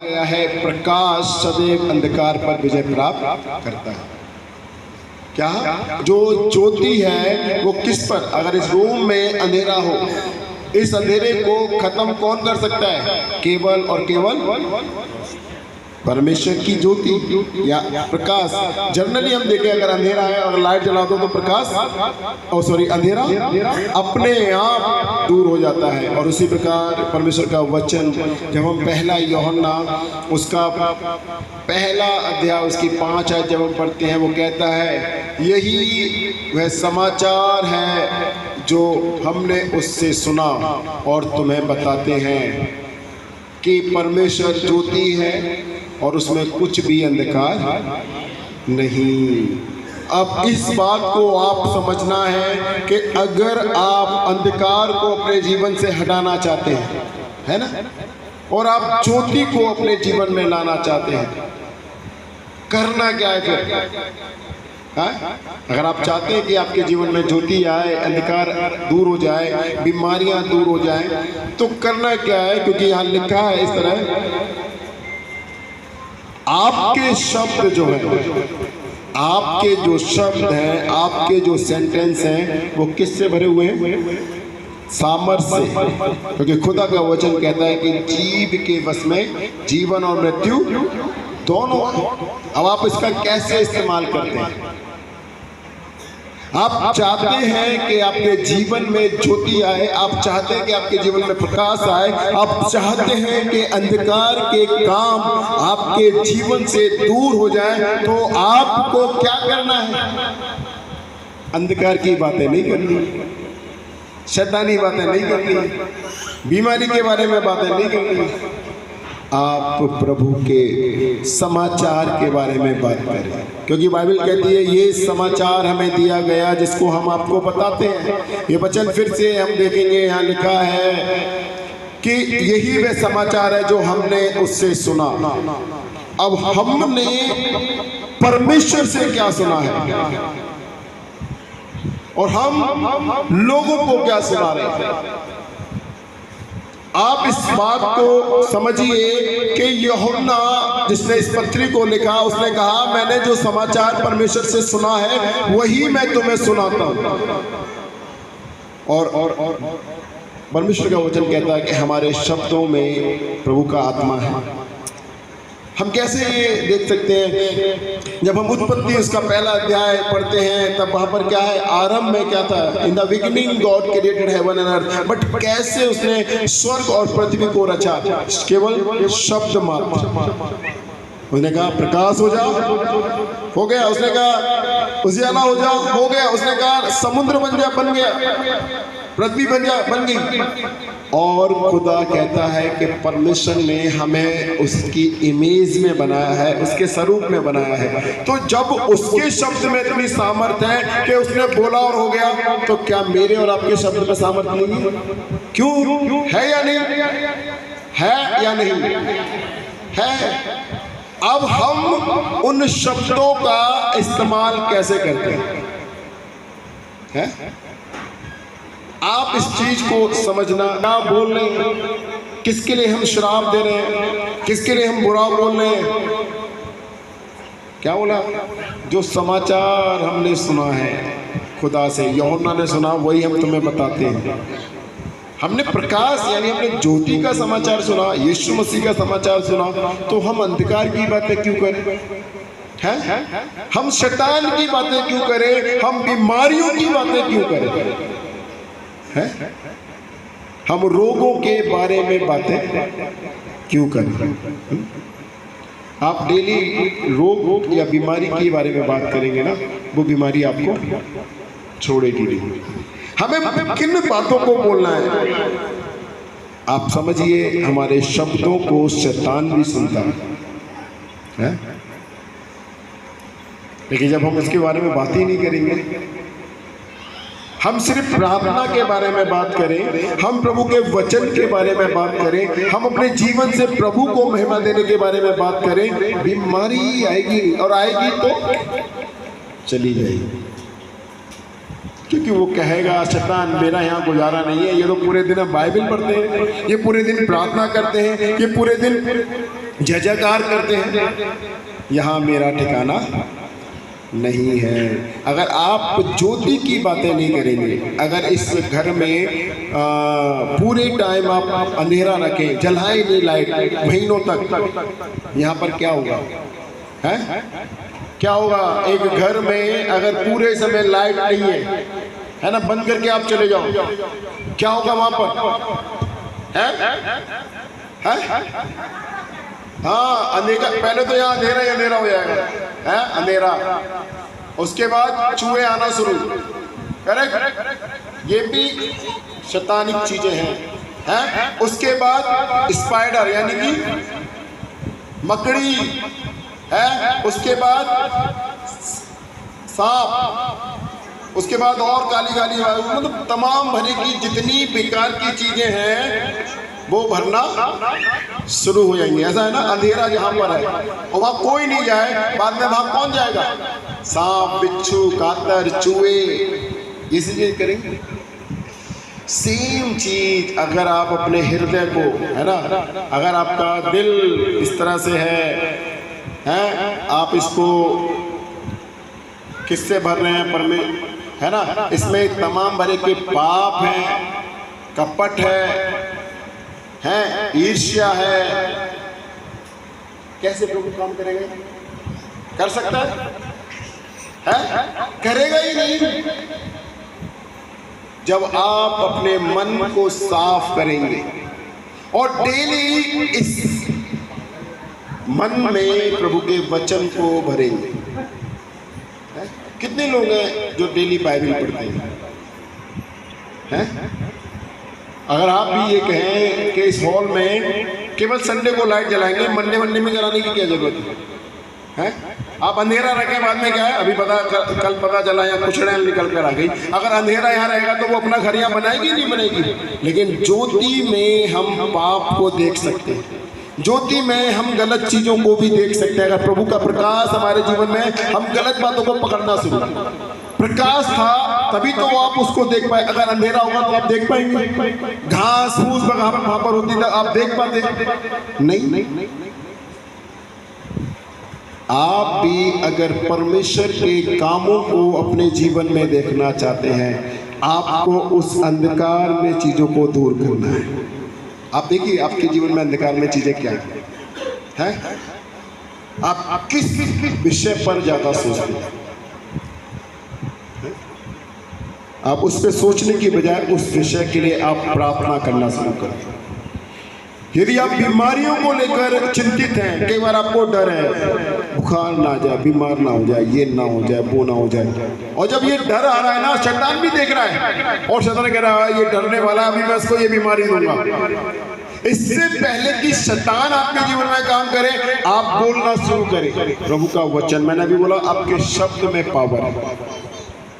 गया है प्रकाश सदैव अंधकार पर विजय प्राप्त करता है। क्या जो ज्योति है वो किस पर, अगर इस रूम में अंधेरा हो, इस अंधेरे को खत्म कौन कर सकता है? केवल और केवल परमेश्वर की ज्योति या प्रकाश। जनरली हम देखें अगर अंधेरा है और लाइट जला दो तो प्रकाश अंधेरा अपने आप दूर हो जाता है। और उसी प्रकार परमेश्वर का वचन, जब हम पहला यूहन्ना उसका पहला अध्याय उसकी 5 आयत जब हम पढ़ते हैं, वो कहता है यही वह समाचार है जो हमने उससे सुना और तुम्हें बताते हैं कि परमेश्वर ज्योति है और उसमें कुछ भी अंधकार नहीं। अब इस बात को आप समझना है कि अगर आप अंधकार को अपने जीवन से हटाना चाहते हैं, है ना, और आप ज्योति को अपने जीवन में लाना चाहते हैं, करना क्या है फिर? अगर आप चाहते हैं कि आपके जीवन में ज्योति आए, अंधकार दूर हो जाए, बीमारियां दूर हो जाए, तो करना क्या है? क्योंकि यहाँ लिखा है इस तरह, आपके शब्द जो है, आपके जो शब्द हैं, आपके जो सेंटेंस हैं, वो किससे भरे हुए हैं? सामर्थ से। क्योंकि खुदा का वचन कहता है कि जीव के वश में जीवन और मृत्यु दोनों। अब आप इसका कैसे इस्तेमाल करते हैं? आप चाहते हैं कि आपके जीवन में ज्योति आए, आप चाहते हैं कि आपके जीवन में प्रकाश आए, आप चाहते हैं कि अंधकार के काम आपके जीवन से दूर हो जाए, तो आपको क्या करना है? अंधकार की बातें नहीं करनी, शैतानी बातें नहीं करनी, बीमारी के बारे में बातें नहीं करनी। आप प्रभु के समाचार के बारे में बात करें, क्योंकि बाइबल कहती है ये समाचार हमें दिया गया जिसको हम आपको बताते हैं। ये वचन फिर से हम देखेंगे, यहाँ लिखा है कि यही वह समाचार है जो हमने उससे सुना। अब हमने परमेश्वर से क्या सुना है और हम लोगों को क्या सुना रहे हैं? आप इस बात को समझिए कि यूहन्ना जिसने इस पत्री को लिखा, उसने कहा मैंने जो समाचार परमेश्वर से सुना है वही मैं तुम्हें सुनाता हूं। और परमेश्वर का वचन कहता है कि हमारे शब्दों में प्रभु का आत्मा है। हम कैसे देख सकते हैं? जब हम उत्पत्ति उसका पहला अध्याय पढ़ते हैं, तब वहां पर क्या है? आरंभ में क्या था? In the beginning God created heaven and earth. But कैसे उसने स्वर्ग और पृथ्वी को रचा? केवल शब्द मात्र। उसने कहा प्रकाश हो जाओ, हो गया। उसने कहा उजियाला हो जाओ, हो गया। उसने कहा समुद्र बन जा, बन गया। पृथ्वी बन जा, बन गई। और खुदा कहता है कि परमेश्वर ने हमें उसकी इमेज में बनाया है, उसके स्वरूप में बनाया है। तो जब उसके शब्द में इतनी सामर्थ है कि उसने बोला और हो गया, तो क्या मेरे और आपके शब्द में सामर्थ नहीं है? क्यों है या नहीं है? या नहीं है? अब हम उन शब्दों का इस्तेमाल कैसे करते हैं? आप इस चीज को समझना। क्या बोल रहे हैं, किसके लिए हम श्राप दे रहे हैं, किसके लिए हम बुरा बोल रहे हैं? क्या बोला? जो समाचार हमने सुना है खुदा से, यूहन्ना ने सुना, वही हम तुम्हें बताते हैं। हमने प्रकाश यानी हमने ज्योति का समाचार सुना, यीशु मसीह का समाचार सुना, तो हम अंधकार की बातें क्यों करें? हैं? हम शैतान की बातें क्यों करें? हम बीमारियों की बातें क्यों करें? है? हम रोगों के बारे में बातें क्यों करें? आप डेली रोग या बीमारी के बारे में बात करेंगे ना, वो बीमारी आपको छोड़ेगी नहीं। हमें किन बातों को बोलना है? आप समझिए, हमारे शब्दों को शैतान भी सुनता है, लेकिन जब हम इसके बारे में बात ही नहीं करेंगे, हम सिर्फ प्रार्थना के बारे में बात करें, हम प्रभु के वचन के बारे में बात करें, हम अपने जीवन से प्रभु को महिमा देने के बारे में बात करें, बीमारी आएगी और आएगी तो चली जाएगी। क्योंकि वो कहेगा शैतान मेरा यहाँ गुजारा नहीं है, ये तो पूरे दिन बाइबल पढ़ते हैं, ये पूरे दिन प्रार्थना करते हैं, ये पूरे दिन जय जयकार करते हैं, यहाँ मेरा ठिकाना नहीं है। अगर आप ज्योति की बातें नहीं करेंगे, अगर इस घर में पूरे टाइम आप अंधेरा रखें, जलाएं नहीं लाइट महीनों तक, यहाँ पर क्या होगा? है क्या होगा? एक घर में अगर पूरे समय लाइट नहीं है ना, बंद करके आप चले जाओ, क्या होगा वहां पर? है हाँ, अंधेरा। पहले तो यहाँ अंधेरा ही अंधेरा हो जाएगा, है अंधेरा। उसके बाद चूहे आना शुरू, करेक्ट? ये भी शैतानिक चीजें हैं। उसके बाद स्पाइडर यानी कि मकड़ी है, उसके बाद सांप, उसके बाद और काली काली, मतलब तमाम भरे की जितनी बेकार की चीजें हैं वो भरना शुरू हो जाएंगे। ऐसा है ना, अंधेरा जहां पर है और वहां कोई नहीं जाए, बाद में वहां कौन जाएगा? सांप, बिच्छू, कातर, चूहे, ये चीजें करेंगे। सेम चीज अगर आप अपने हृदय को, है ना, अगर आपका दिल इस तरह से है, आप इसको किससे भर रहे हैं? है ना, इसमें तमाम भरे के पाप हैं, कपट है, ईर्ष्या है। कैसे प्रभु काम करेगा? कर सकता है? करेगा ही नहीं। जब आप अपने मन को साफ करेंगे और डेली इस मन में प्रभु के वचन को भरेंगे। कितने लोग हैं जो डेली बाइबल पढ़ते हैं? अगर आप भी ये कहें कि इस हॉल में केवल संडे को लाइट जलाएंगे, मंडे में जलाने की क्या जरूरत है? आप अंधेरा रखें, बाद में क्या है? अभी कल पता चला या कुछ निकल कर आ गई। अगर अंधेरा यहाँ रहेगा तो वो अपना घर यहाँ बनाएगी नहीं बनाएगी। लेकिन ज्योति में हम पाप को देख सकते हैं, ज्योति में हम गलत चीजों को भी देख सकते हैं। अगर प्रभु का प्रकाश हमारे जीवन में, हम गलत बातों को पकड़ना शुरू। प्रकाश था तभी तो आप उसको देख पाए। अगर अंधेरा होगा तो आप देख पाएंगे? घास फूस वहां पर होती था, आप देख पाते? नहीं। आप भी अगर परमेश्वर के कामों को अपने जीवन में देखना चाहते हैं, आपको उस अंधकार में चीजों को दूर करना है। आप देखिए आपके जीवन में अंधकार में चीजें क्या है? आप किस विषय पर ज्यादा सोचते हैं? आप उस पर सोचने की बजाय उस विषय के लिए आप प्रार्थना करना शुरू करें। यदि आप बीमारियों को लेकर चिंतित हैं, कई बार आपको डर है बुखार ना आ जाए, बीमार ना हो जाए, ये ना हो जाए, वो ना हो जाए, और जब ये डर आ रहा है ना, शैतान भी देख रहा है और शैतान कह रहा है ये डरने वाला, अभी मैं इसको ये बीमारी दूंगा। इससे पहले कि शैतान आपके जीवन में काम करे, आप बोलना शुरू करें प्रभु का वचन। मैंने अभी बोला आपके शब्द में पावर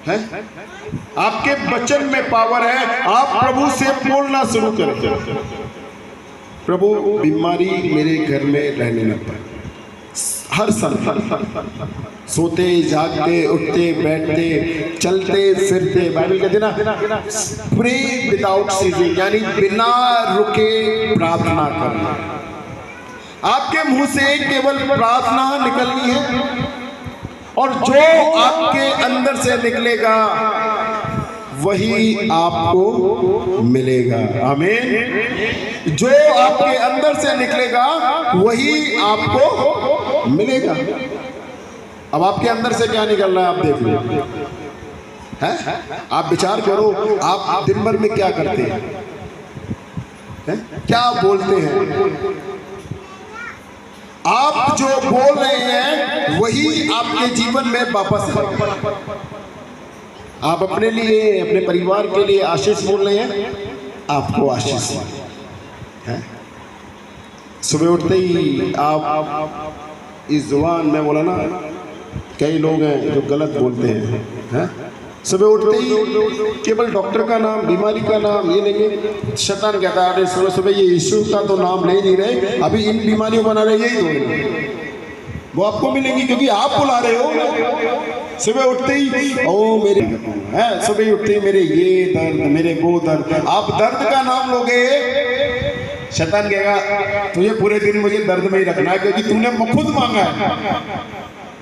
है, आपके वचन में पावर है। आप प्रभु से बोलना शुरू करें, प्रभु बीमारी मेरे घर में रहने न पाए। हर समय सोते जागते उठते बैठते चलते फिरते, बाइबल कहते ना प्रे विदाउट सीजिंग, यानी बिना रुके प्रार्थना करना। आपके मुंह से केवल प्रार्थना निकलनी है और जो आपके अंदर से निकलेगा वही आपको मिलेगा। आमीन। जो आपके अंदर से निकलेगा वही आपको मिलेगा। अब आपके अंदर से क्या निकल रहा है आप देख लो, है? आप विचार करो, आप दिन भर में क्या करते हैं? क्या बोलते हैं? आप जो बोल रहे हैं वही आपके जीवन में वापस है। आप अपने लिए, अपने परिवार के लिए आशीष बोल रहे हैं, आपको आशीष है। सुबह उठते ही आप इस जुबान में बोला ना, कई लोग हैं जो गलत बोलते हैं। सुबह उठते ही केवल डॉक्टर का नाम, बीमारी का नाम ये लेंगे। शैतान कहता है सुबह सुबह ये यीशु का तो नाम नहीं रहे, अभी इन बीमारियों बना रहे, यही दो वो आपको मिलेंगी क्योंकि आप बुला रहे हो। सुबह उठते ही ओ मेरे है, सुबह उठते ही मेरे ये दर्द, मेरे वो दर्द। आप दर्द का नाम लोगे, शैतान कहेगा तुझे पूरे दिन मुझे दर्द में ही रखना है क्योंकि तूने खुद मांगा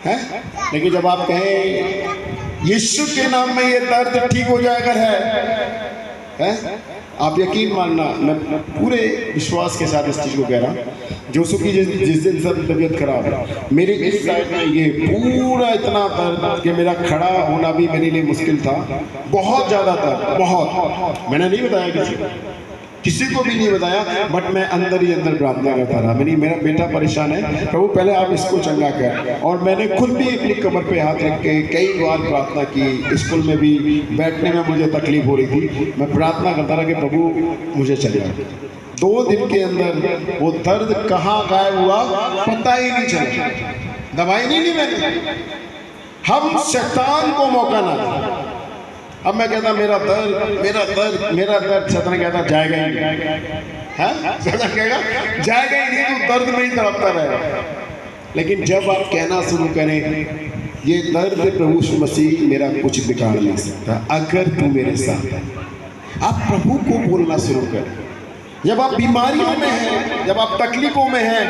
है? लेकिन जब आप कहें यीशु के नाम में ये दर्द ठीक हो जाएगा है? आप यकीन मानना, मैं पूरे विश्वास के साथ इस चीज़ को कह रहा हूँ। जोसू की जिस दिन सब तबीयत खराब है, मेरी इस साइड में ये पूरा इतना दर्द कि मेरा खड़ा होना भी मेरे लिए मुश्किल था। बहुत ज़्यादा दर्द, बहुत। मैंने नहीं बताया किसी को भी नहीं बताया, बट मैं अंदर ही अंदर प्रार्थना करता रहा। मेरा बेटा परेशान है, प्रभु पहले आप इसको चंगा कर। और मैंने खुद भी अपनी कमर पे हाथ रख के कई बार प्रार्थना की। स्कूल में भी बैठने में मुझे तकलीफ हो रही थी, मैं प्रार्थना करता रहा कि प्रभु मुझे चंगा कर। 2 दिन के अंदर वो दर्द कहाँ गायब हुआ पता ही नहीं चला। दवाई नहीं ली मैंने। हम शैतान को मौका ना दें। अब मैं कहता मेरा दर्द, शैतान कहता जाएगा ही नहीं। शैतान कहेगा जाएगा ही नहीं, तो दर्द में ही तड़पता रहेगा। लेकिन जब आप कहना शुरू करें ये दर्द प्रभु यीशु मसीह मेरा कुछ बिगाड़ नहीं सकता अगर तू मेरे साथ है, आप प्रभु को बोलना शुरू करें। जब आप बीमारियों में हैं, जब आप तकलीफों में हैं,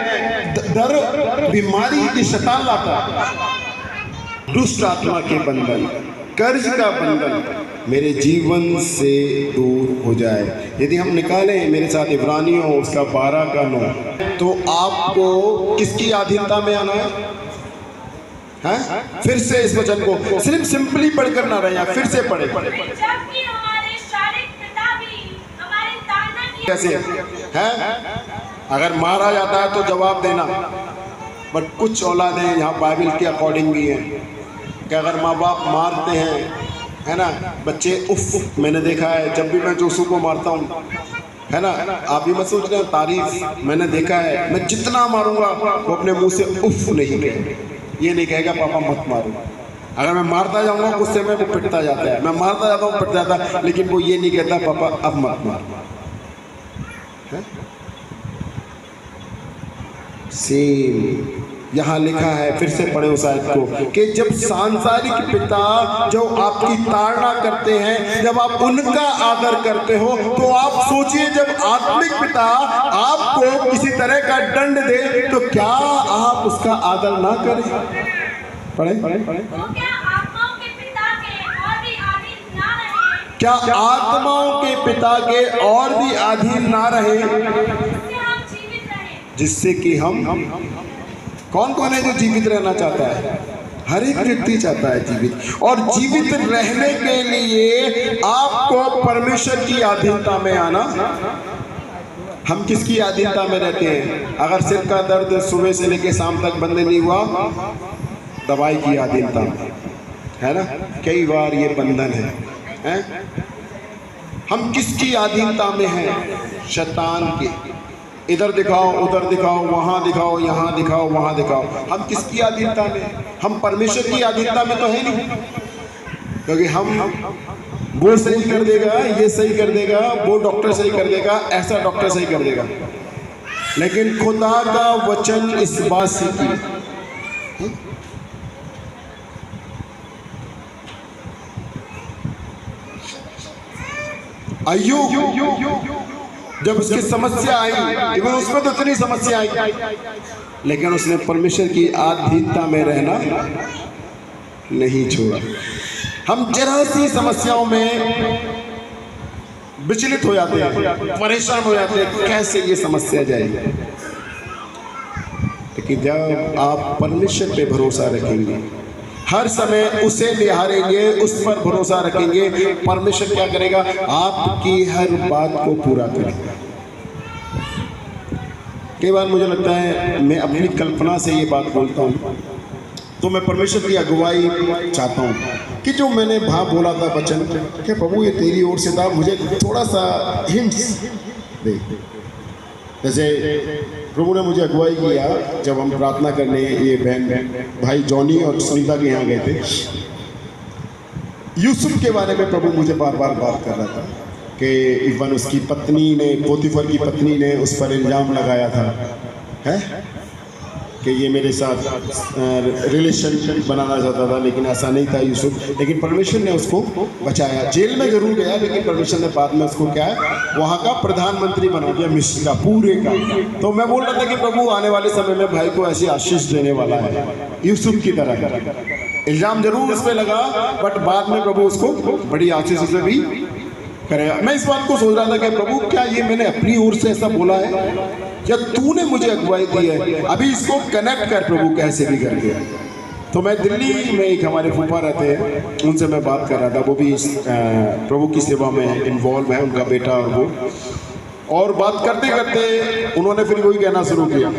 दर्द बीमारी की शैतान लाता है। दुष्ट आत्मा के बंधन, कर्ज का बंधन मेरे जीवन से दूर हो जाए। यदि हम निकालें मेरे साथ इब्रानियों उसका 12 का 9, तो आपको किसकी अधीनता में आना है? फिर से इस वचन को सिर्फ सिंपली पढ़कर ना रहे, फिर से पढ़े। कैसे है? अगर मारा जाता है तो जवाब देना, बट कुछ औलादें यहाँ बाइबल के अकॉर्डिंग भी हैं कि अगर माँ बाप मारते हैं, है ना, बच्चे उफ। मैंने देखा है जब भी मैं जोसू को मारता हूँ, है ना, आप भी मत सोच रहे हैं तारीफ, मैंने देखा है मैं जितना मारूंगा वो अपने मुंह से उफ नहीं कहेगा, ये नहीं कहेगा पापा मत मारो। अगर मैं मारता जाऊंगा गुस्से में वो पिटता जाता है, मैं मारता जाता हूँ पिट जाता है, लेकिन वो ये नहीं कहता पापा अब मत मारो। सेम यहाँ लिखा है, फिर से पढ़े उस आयत को, कि जब सांसारिक पिता जो आपकी ताड़ना करते हैं, जब आप उनका आदर करते हो, तो आप सोचिए जब आत्मिक पिता आपको किसी तरह का दंड दे तो क्या आप उसका आदर ना करें? पढ़े? क्या आत्माओं के पिता के और भी अधीन ना रहे, जिससे कि हम कौन है जो जीवित रहना चाहता है? हर एक व्यक्ति चाहता है जीवित, और जीवित रहने के लिए आपको परमेश्वर की अधीनता में आना। हम किसकी अधीनता में रहते हैं? अगर सिर का दर्द सुबह से लेकर शाम तक बंद नहीं हुआ, दवाई की अधीनता में, है ना। कई बार ये बंधन है? हम किसकी अधीनता में हैं? शैतान की। इधर दिखाओ, उधर दिखाओ, वहाँ दिखाओ, यहाँ दिखाओ, वहाँ दिखाओ। हम किसकी अधीनता में? हम परमेश्वर की अधीनता में तो है नहीं, क्योंकि हम वो सही कर देगा, ये सही कर देगा, वो डॉक्टर सही कर देगा, ऐसा डॉक्टर सही कर देगा, लेकिन खुदा का वचन इस बात से की अय्यूब जब उसकी समस्या आई, इवन उसमें तो इतनी समस्या आई, लेकिन उसने परमेश्वर की अधीनता में रहना नहीं छोड़ा। हम जरा सी समस्याओं में विचलित हो जाते हैं, परेशान हो जाते हैं, कैसे ये समस्या जाएगी। लेकिन जब आप परमेश्वर पे भरोसा रखेंगे, हर समय उसे निहारेंगे, उस पर भरोसा रखेंगे, परमेश्वर क्या करेगा? आपकी हर बात को पूरा करेगा। कई बार मुझे लगता है मैं अपनी कल्पना से ये बात बोलता हूँ, तो मैं परमेश्वर की अगुवाई चाहता हूँ कि जो मैंने बोला था वचन कि प्रभु ये तेरी ओर से था, मुझे थोड़ा सा हिंट्स दे। जैसे प्रभु ने मुझे अगुवाई किया जब हम प्रार्थना करने ये बहन भाई जॉनी और सुनीता के यहाँ गए थे। यूसुफ के बारे में प्रभु मुझे बार बार बात कर रहा था कि इवन उसकी पत्नी ने, पोतीफर की पत्नी ने उस पर इल्ज़ाम लगाया था, है कि ये मेरे साथ रिलेशन बनाना चाहता था, लेकिन ऐसा नहीं था यूसुफ। लेकिन परमेश्वर ने उसको बचाया। जेल में जरूर गया, लेकिन परमेश्वर ने बाद में उसको क्या है, वहाँ का प्रधानमंत्री बना दिया, मिस्र का पूरे का। तो मैं बोल रहा था कि प्रभु आने वाले समय में भाई को ऐसी आशीष देने वाला है यूसुफ की तरह। इल्जाम जरूर उस पर लगा, बट बाद में प्रभु उसको बड़ी आशीष से भी करेगा। मैं इस बात को सोच रहा था कि प्रभु क्या ये मैंने अपनी ओर से ऐसा बोला है या तूने मुझे अगुवाई दी है? अभी इसको कनेक्ट कर प्रभु कैसे भी करके। तो मैं दिल्ली में एक हमारे फूफा रहते हैं, उनसे मैं बात कर रहा था। वो भी इस प्रभु की सेवा में इन्वॉल्व है, उनका बेटा और वो। और बात करते करते उन्होंने फिर वही कहना शुरू किया,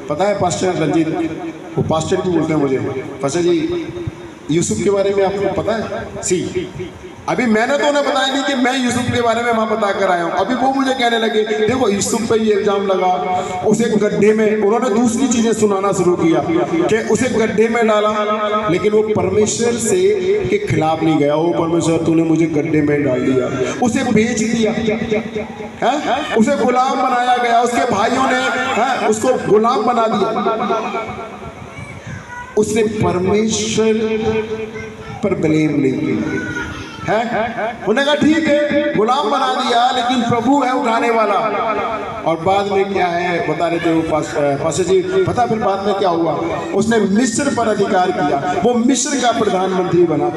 पता है पास्टर रंजीत, वो पास्टर भी बोलते हैं मुझे, पास्टर जी यूसुफ के बारे में आपको पता है? सी अभी मैंने तो उन्हें बताया नहीं कि मैं यूसुफ के बारे में वहाँ बता कर आया हूँ। अभी वो मुझे कहने लगे देखो यूसुफ पे ये इल्जाम लगा, उसे गड्ढे में, उन्होंने दूसरी चीजें सुनाना शुरू किया कि उसे गड्ढे में डाला, लेकिन वो परमेश्वर से के खिलाफ नहीं गया। वो परमेश्वर तूने मुझे गड्ढे में डाल दिया, उसे बेच दिया है, उसे गुलाम बनाया गया, उसके भाइयों ने उसको गुलाम बना दिया। उसने परमेश्वर पर ब्लेम नहीं किया है। उन्होंने कहा ठीक है गुलाम बना दिया, लेकिन प्रभु है उठाने वाला। और बाद में क्या है बता रहे थे वो पास्टर जी, पता फिर बाद में क्या हुआ? उसने मिस्र पर अधिकार किया, वो मिस्र का प्रधानमंत्री बना।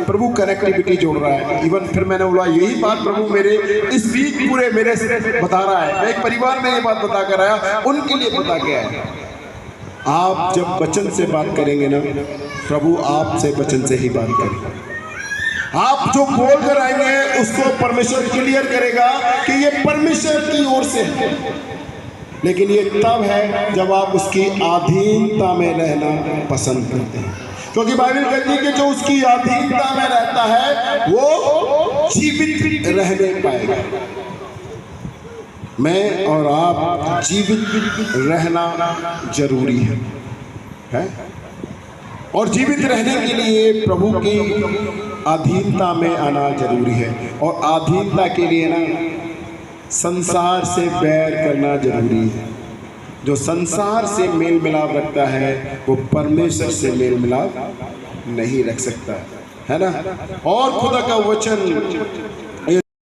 प्रभु कनेक्टिविटी जोड़ रहा है। इवन फिर मैंने बोला यही बात प्रभु मेरे इस वीक पूरे मेरे से बता रहा है। मैं एक परिवार में ये बात बता कर आया, उनके लिए बता के आया। आप जब वचन से बात करेंगे ना, प्रभु आपसे वचन से ही बात करेंगे। आप जो बोल कर आएंगे उसको परमेश्वर क्लियर करेगा कि ये परमेश्वर की ओर से है। लेकिन ये तब है जब आप उसकी अधीनता में रहना पसंद करते हैं, क्योंकि बाइबल कहती है कि जो उसकी अधीनता में रहता है वो जीवित रहने पाएगा। मैं और आप जीवित रहना जरूरी है? और जीवित रहने के लिए प्रभु की अधीनता में आना जरूरी है। और अधीनता के लिए ना संसार से बैर करना जरूरी है। जो संसार से मेल मिलाप रखता है वो परमेश्वर से मेल मिलाप नहीं रख सकता, है ना। और खुदा का वचन